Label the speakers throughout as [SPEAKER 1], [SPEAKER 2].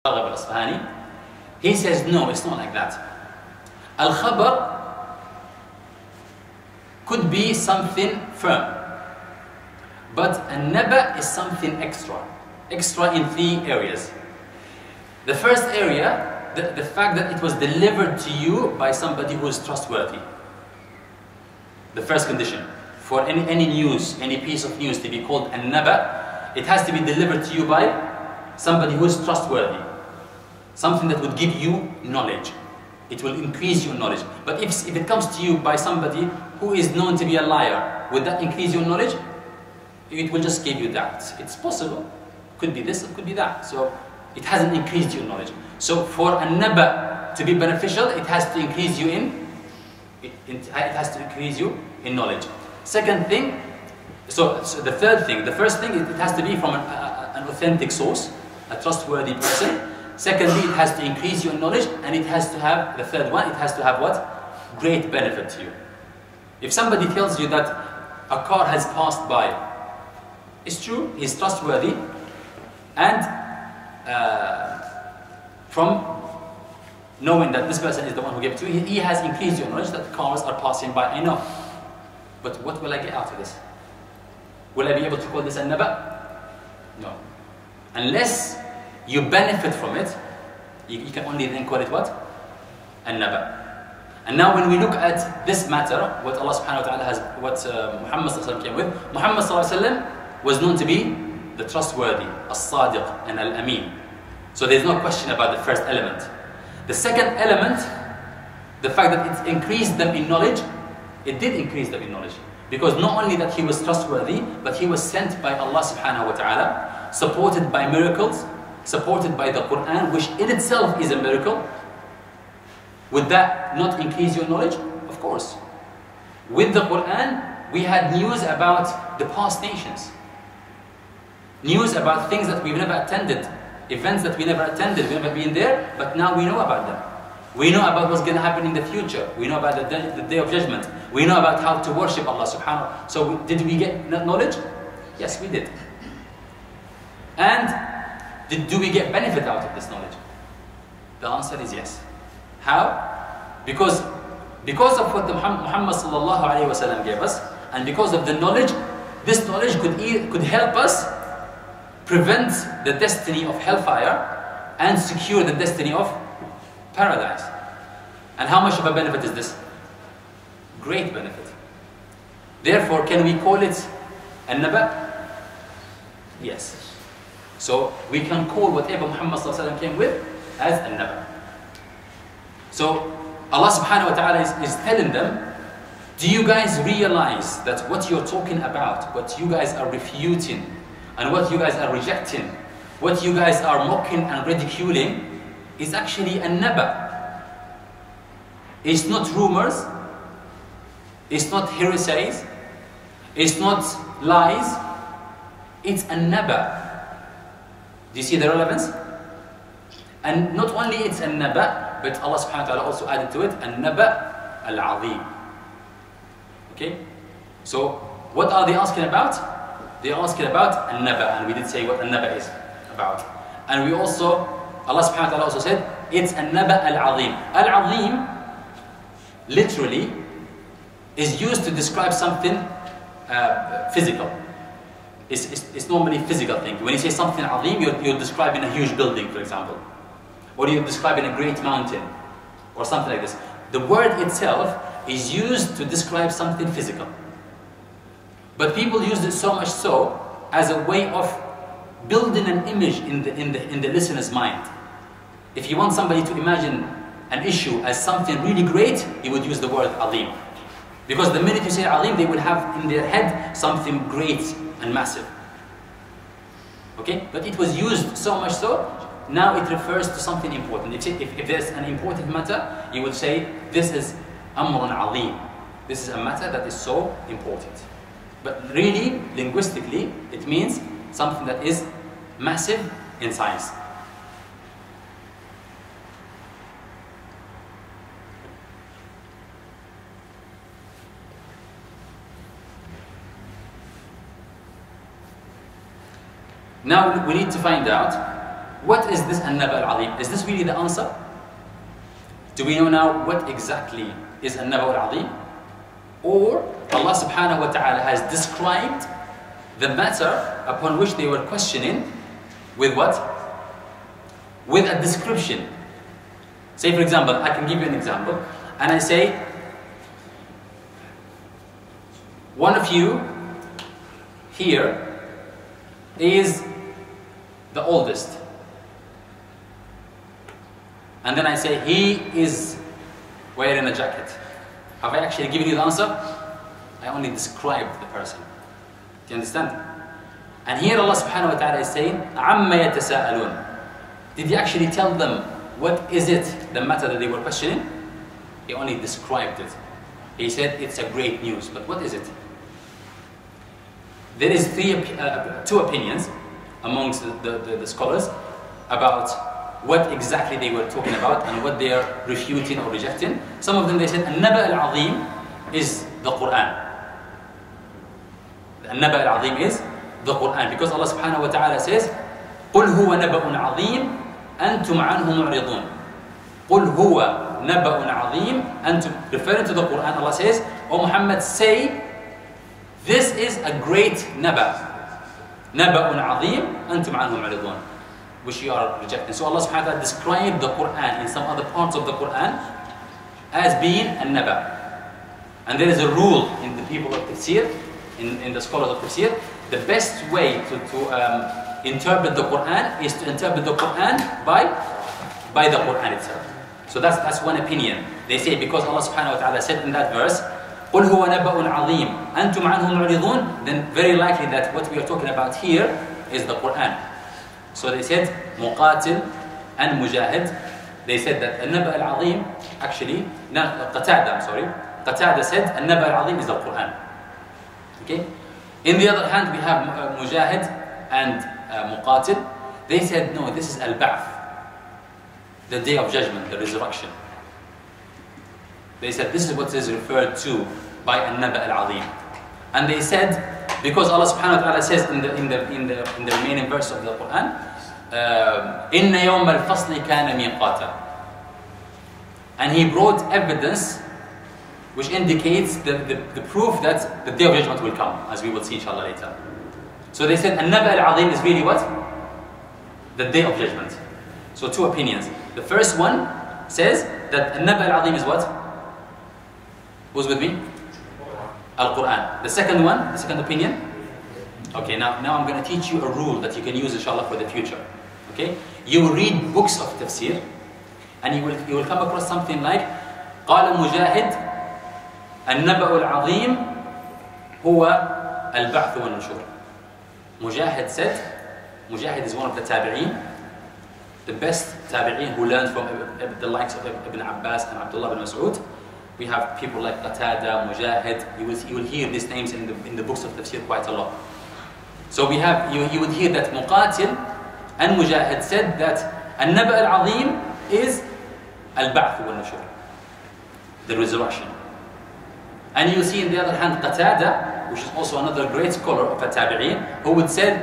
[SPEAKER 1] al-Asfahani, he says no, it's not like that. Al-Khabar could be something firm, but An-Naba is something extra in 3 areas. The first area, the fact that it was delivered to you by somebody who is trustworthy. The first condition for any news, any piece of news to be called An-Naba, it has to be delivered to you by somebody who is trustworthy. Something that would give you knowledge. It will increase your knowledge. But if it comes to you by somebody who is known to be a liar, would that increase your knowledge? It will just give you that. It's possible. Could be this, it could be that. So it hasn't increased your knowledge. So for An-Naba to be beneficial, it has to increase you it has to increase you in knowledge. Second thing, so the third thing, the first thing, it has to be from an authentic source, a trustworthy person. Secondly, it has to increase your knowledge, and it has to have, the third one, it has to have what? Great benefit to you. If somebody tells you that a car has passed by, it's true, he's trustworthy, and from knowing that this person is the one who gave it to you, he has increased your knowledge that cars are passing by, I know. But what will I get out of this? Will I be able to call this An-Naba? No. Unless you benefit from it, you can only then call it what? An-Naba. And now when we look at this matter, what Allah subhanahu wa ta'ala has, what Muhammad sallallahu alayhi wa sallam came with, Muhammad sallallahu alayhi wa sallam was known to be the trustworthy, as-sadiq and al-amin. So there's no question about the first element. The second element, the fact that it increased them in knowledge, it did increase them in knowledge. Because not only that he was trustworthy, but he was sent by Allah subhanahu wa ta'ala, supported by miracles, supported by the Quran, which in itself is a miracle. Would that not increase your knowledge? Of course. With the Quran, we had news about the past nations. News about things that we've never attended, events that we never attended, we've never been there, but now we know about them. We know about what's going to happen in the future. We know about the day of judgment. We know about how to worship Allah subhanahu wa ta'ala. So did we get knowledge? Yes, we did. And do we get benefit out of this knowledge? The answer is yes. How? Because of what Muhammad sallallahu alayhi wa sallam gave us, and because of the knowledge, this knowledge could help us prevent the destiny of hellfire and secure the destiny of paradise. And how much of a benefit is this? Great benefit. Therefore, can we call it An-Naba? Yes. So we can call whatever Muhammad sallallahu alayhi wa sallam came with as An-Naba. So Allah subhanahu wa ta'ala is telling them, do you guys realize that what you're talking about, what you guys are refuting, and what you guys are rejecting, what you guys are mocking and ridiculing, is actually An-Naba. It's not rumors, it's not heresies, it's not lies, it's An-Naba. Do you see the relevance? And not only it's An-Naba, but Allah subhanahu wa ta'ala also added to it An-Naba al-Azim. Okay? So what are they asking about? They are asking about An-Naba, and we did say what An-Naba is about. And we also, Allah subhanahu wa ta'ala also said, it's An-Naba al-Azim. Al-Azim, literally, is used to describe something physical. It's normally a physical thing. When you say something Azim, you're describing a huge building, for example. Or you're describing a great mountain, or something like this. The word itself is used to describe something physical. But people use it so much so as a way of building an image in the listener's mind. If you want somebody to imagine an issue as something really great, you would use the word Azim. Because the minute you say Azim, they will have in their head something great and massive. Okay? But it was used so much so, now it refers to something important. If there's an important matter, you would say, this is Amrun Azim. This is a matter that is so important. But really, linguistically, it means something that is massive in size. Now we need to find out what is this An-Naba al-Azim? Is this really the answer? Do we know now what exactly is An-Naba al-Azim? Or Allah subhanahu wa ta'ala has described the matter upon which they were questioning with what? With a description. Say for example, I can give you an example, and I say, one of you here is the oldest. And then I say, he is wearing a jacket. Have I actually given you the answer? I only described the person. Do you understand? And here Allah subhanahu wa ta'ala is saying, عَمَّ يَتَسَاءَلُونَ. Did he actually tell them what is it, the matter that they were questioning? He only described it. He said it's a great news, but what is it? There is two opinions amongst the scholars about what exactly they were talking about and what they are refuting or rejecting. Some of them, they said An-Naba al-Azim is the Quran. An-Naba al-Azim is the Quran, because Allah subhanahu wa ta'ala says قُلْ هُوَ نَبَأٌ عَظِيمٌ أَنْتُمْ عَنْهُ مُعْرِضُونَ. قُلْ هُوَ نَبَأٌ عَظِيمٌ أَنْتُمْ. Referring to the Quran, Allah says, O Muhammad, say, this is a great Naba. نَبَأٌ عَظِيمٌ أَنْتُمْ عَنْهُ مُعْرِضُونَ, which you are rejecting. So Allah subhanahu wa ta'ala described the Quran in some other parts of the Quran as being a Naba. And there is a rule in the people of Tafseer, in the scholars of Tafseer, the best way to interpret the Quran is to interpret the Quran by the Quran itself. So that's one opinion. They say because Allah subhanahu wa ta'ala said in that verse, قُلْ هُوَ نَبَأٌ عَظِيمٌ أَنْتُمْ عَنْهُ مُعْرِضُونَ, then very likely that what we are talking about here is the Quran. So they said Muqatil and Mujahid, they said that An-Naba al-Azim, actually, Qatada said An-Naba al-Azim is the Quran. Okay? In the other hand, we have Mujahid and Muqatil. They said, no, this is Al-Ba'th, the day of judgment, the resurrection. They said this is what is referred to by An-Naba al-Azim. And they said, because Allah subhanahu wa ta'ala says in the remaining verse of the Quran, إِنَّ يَوْمَ الْفَصْلِ كَانَ مِيقَاتًا. And he brought evidence which indicates the proof that the day of judgment will come, as we will see inshallah later. So they said An-Naba al-Azim is really what? The day of judgment. So two opinions. The first one says that An-Naba al-Azim is what? Who's with me? Al-Quran. The second one, the second opinion? Okay, now I'm going to teach you a rule that you can use inshallah for the future. Okay? You will read books of tafsir and you will come across something like قال مجاهد النبأ العظيم هو البعث والنشور. Mujahid said, Mujahid is one of the tabi'een, the best tabi'een who learned from the likes of Ibn Abbas and Abdullah ibn Mas'ud. We have people like Qatada, Mujahid. You will hear these names in the books of tafsir quite a lot. So we have, you would hear that Muqatil and Mujahid said that An-Naba al-Azim is al-Ba'th wal-Nushur, the resurrection. And you see in the other hand Qatada, which is also another great scholar of a tabi'een, who would say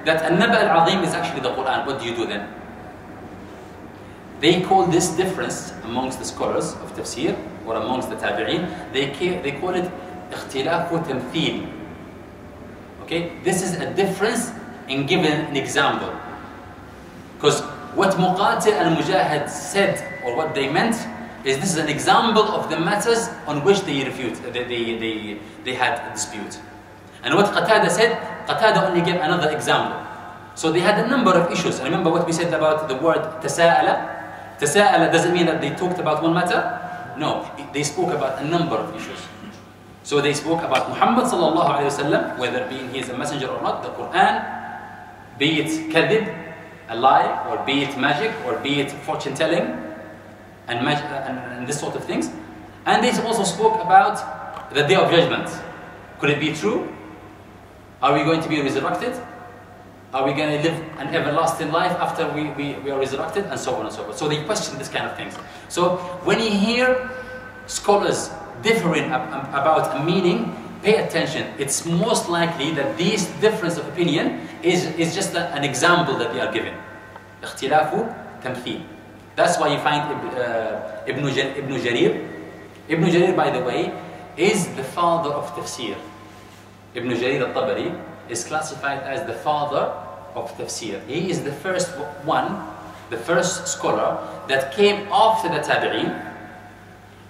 [SPEAKER 1] that An-Naba al-Azim is actually the Quran. What do you do then? They call this difference amongst the scholars of tafsir, or amongst the tabi'een, they call it اختلاف تمثيل. Okay, this is a difference in giving an example. Because what Muqatil and Mujahid said, or what they meant, is this is an example of the matters on which they they had a dispute. And what Qatada said, Qatada only gave another example. So they had a number of issues. Remember what we said about the word tasa'ala? Tasa'ala doesn't mean that they talked about one matter. No, they spoke about a number of issues. So they spoke about Muhammad sallallahu alayhi wa sallam, whether being he is a messenger or not, the Quran, be it kadhib, a lie, or be it magic, or be it fortune telling, and this sort of things. And they also spoke about the day of judgment. Could it be true? Are we going to be resurrected? Are we going to live an everlasting life after we are resurrected? And so on and so forth. So they question this kind of things. So when you hear scholars differing about a meaning, pay attention. It's most likely that this difference of opinion is just an example that they are giving. اختلاف تمثيل. That's why you find Ibn Jarir. Ibn Jarir, by the way, is the father of Tafsir. Ibn Jarir al-Tabari is classified as the father of Tafsir. He is the first one, the first scholar that came after the Tabi'in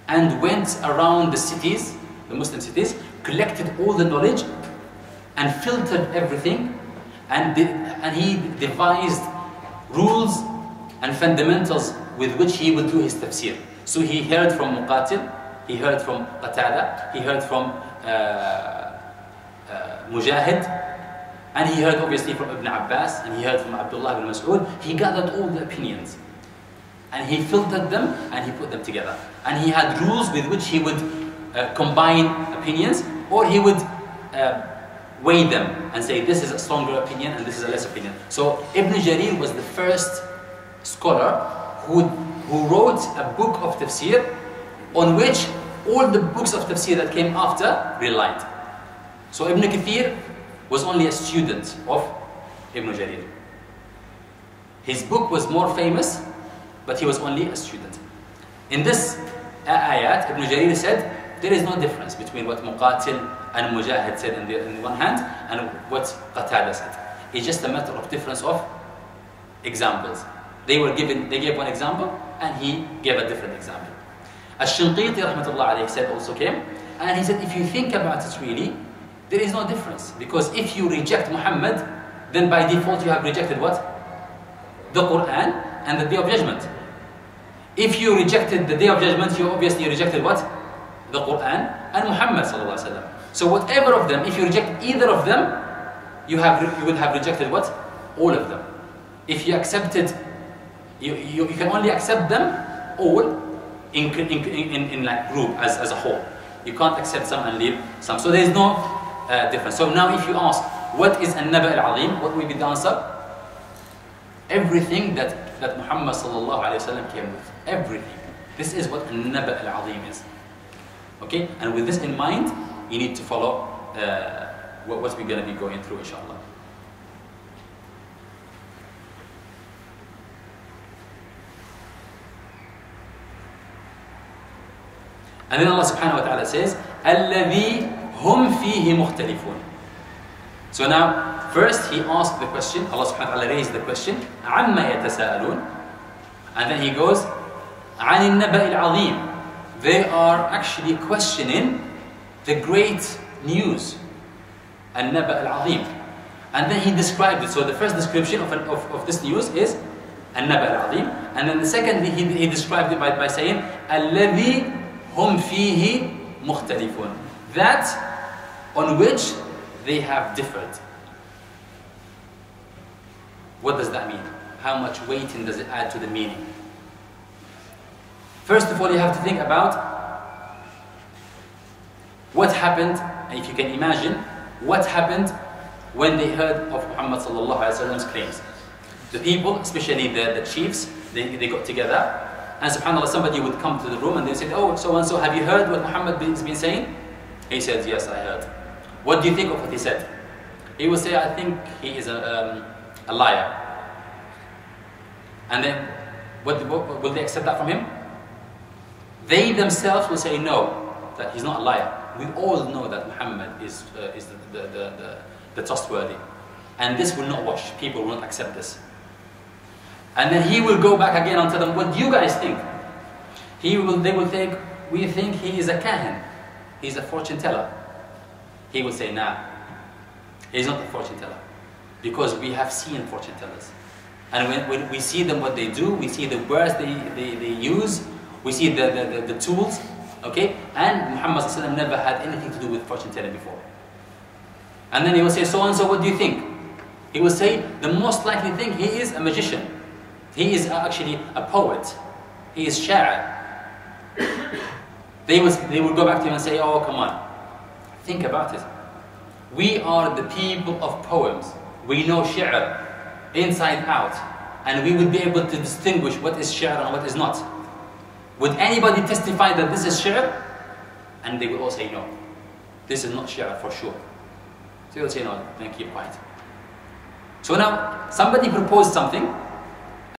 [SPEAKER 1] and went around the cities, the Muslim cities, collected all the knowledge and filtered everything, and he devised rules and fundamentals with which he would do his tafsir. So he heard from Muqatil, he heard from Qatada, he heard from Mujahid, and he heard obviously from Ibn Abbas, and he heard from Abdullah ibn Mas'ud. He gathered all the opinions, and he filtered them, and he put them together. And he had rules with which he would combine opinions, or he would weigh them and say this is a stronger opinion and this is a less opinion. So Ibn Jarir was the first scholar who wrote a book of tafsir on which all the books of tafsir that came after relied. So Ibn Kathir was only a student of Ibn Jarir. His book was more famous, but he was only a student. In this ayat, Ibn Jarir said there is no difference between what Muqatil and Mujahid said in the one hand and what Qatada said. It's just a matter of difference of examples. They gave one example and he gave a different example. Ash-Shinqiti rahmatullah alayhi said also came, and he said if you think about it really, there is no difference, because if you reject Muhammad, then by default you have rejected what? The Quran and the Day of Judgment. If you rejected the Day of Judgment, you obviously rejected what? The Quran and Muhammad sallallahu alaihi wasallam. So whatever of them, if you reject either of them, you will have rejected what? All of them. If you accepted, you can only accept them all in like group as a whole. You can't accept some and leave some. So there is no difference. So now if you ask, what is An-Naba al-Azim? What will be the answer? Everything that Muhammad sallallahu alaihi wasallam came with. Everything. This is what An-Naba al-Azim is. Okay? And with this in mind, you need to follow what we're going to be going through, inshallah. And then Allah subhanahu wa ta'ala says, الَّذِي هُمْ فِيهِ مُخْتَلِفُونَ. So now, first he asked the question, Allah subhanahu wa ta'ala raised the question, عَمَّا يَتَسَاءَلُونَ. And then he goes, عَنِ النَّبَأِ الْعَظِيمِ. They are actually questioning the great news, An-Naba al-Azim. And then he described it. So the first description of this news is An-Naba al-Azim. And then the second he described it by saying, الَّذِي هُمْ فِيهِ مُخْتَلِفُونَ. That on which they have differed. What does that mean? How much weighting does it add to the meaning? First of all, you have to think about what happened, and if you can imagine, what happened when they heard of Muhammad sallallahu alaihi wasallam's claims. The people, especially the chiefs, they got together, and subhanAllah, somebody would come to the room and they said, oh, so and so, have you heard what Muhammad has been saying? He said, yes, I heard. What do you think of what he said? He would say, I think he is a liar. And then, will they accept that from him? They themselves will say no, that he's not a liar. We all know that Muhammad is the trustworthy. And this will not wash. People will not accept this. And then he will go back again and tell them, what do you guys think? They will think, we think he is a kahin. He's a fortune teller. He will say, nah, he's not a fortune teller. Because we have seen fortune tellers. And when we see them, what they do, we see the words they use, we see the tools, okay? And Muhammad sallallahu alaihi wasallam never had anything to do with fortune telling before. And then he will say, so and so, what do you think? He will say, the most likely thing, he is a magician. He is actually a poet. He is sha'ir. They will go back to him and say, oh, come on. Think about it. We are the people of poems. We know shi'r inside out. And we would be able to distinguish what is shi'r and what is not. Would anybody testify that this is shi'r? And they will all say no. This is not shi'r for sure. So they will say no, then keep quiet. So now, somebody proposed something,